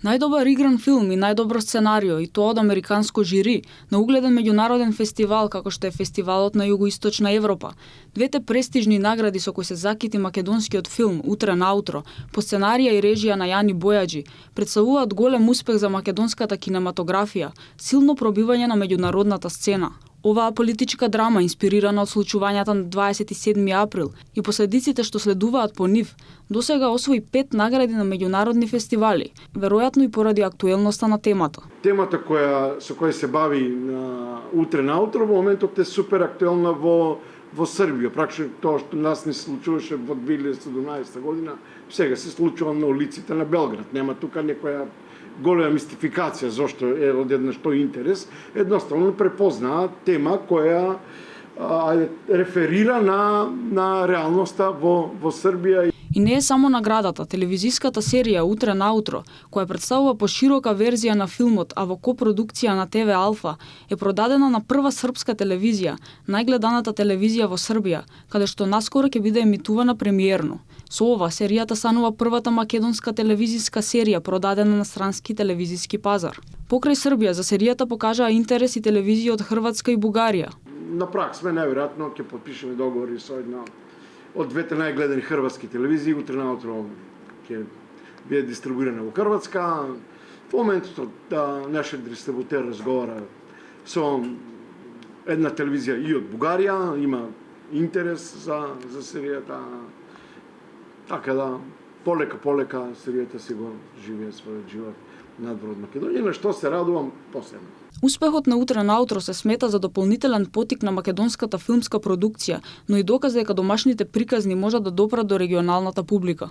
Најдобар игран филм и најдобро сценарио, и тоа од американско жири, на угледен меѓународен фестивал како што е фестивалот на Југоисточна Европа. Двете престижни награди со кои се закити македонскиот филм Утре наутро, по сценарија и режија на Јани Бојаджи, представуваат голем успех за македонската кинематографија, силно пробивање на меѓународната сцена. Оваа политичка драма, инспирирана од случувањата на 27 април и последиците што следуваат по нив, досега освои 5 награди на меѓународни фестивали, веројатно и поради актуелноста на темата. Темата со која се бави на Утре наутро во моментот е супер актуелна во Србија. Пракшно тоа што нас не се случуваше во 2017 година, сега се случува на улиците на Белград. Нема тука некоја голема мистификација зошто е одеднаш тој интерес, едноставно препознаа тема која реферира на реалноста во Србија. И не е само наградата, телевизиската серија Утре наутро, која представува поширока верзија на филмот, а во копродукција на ТВ Алфа, е продадена на прва српска телевизија, најгледаната телевизија во Србија, каде што наскоро ќе биде емитувана премиерно. Со ова, серијата станува првата македонска телевизиска серија продадена на странски телевизиски пазар. Покрај Србија, за серијата покажаа интерес и телевизија од Хрватска и Бугарија. На прак сме, најверојатно ќе потпишеме договори со една од двете најгледани хрватски телевизии. Утре наутро ќе биде дистрибуирана во Хрватска. Во моментот нашиот дистрибутер разговара со една телевизија и од Бугарија, има интерес за серијата. Така да, полека серијата си го живее својот живот надвор од Македонија, на што се радувам посебно. Успехот на Утре наутро се смета за дополнителен поттик на македонската филмска продукција, но и доказ дека домашните приказни можат да допрат до регионалната публика.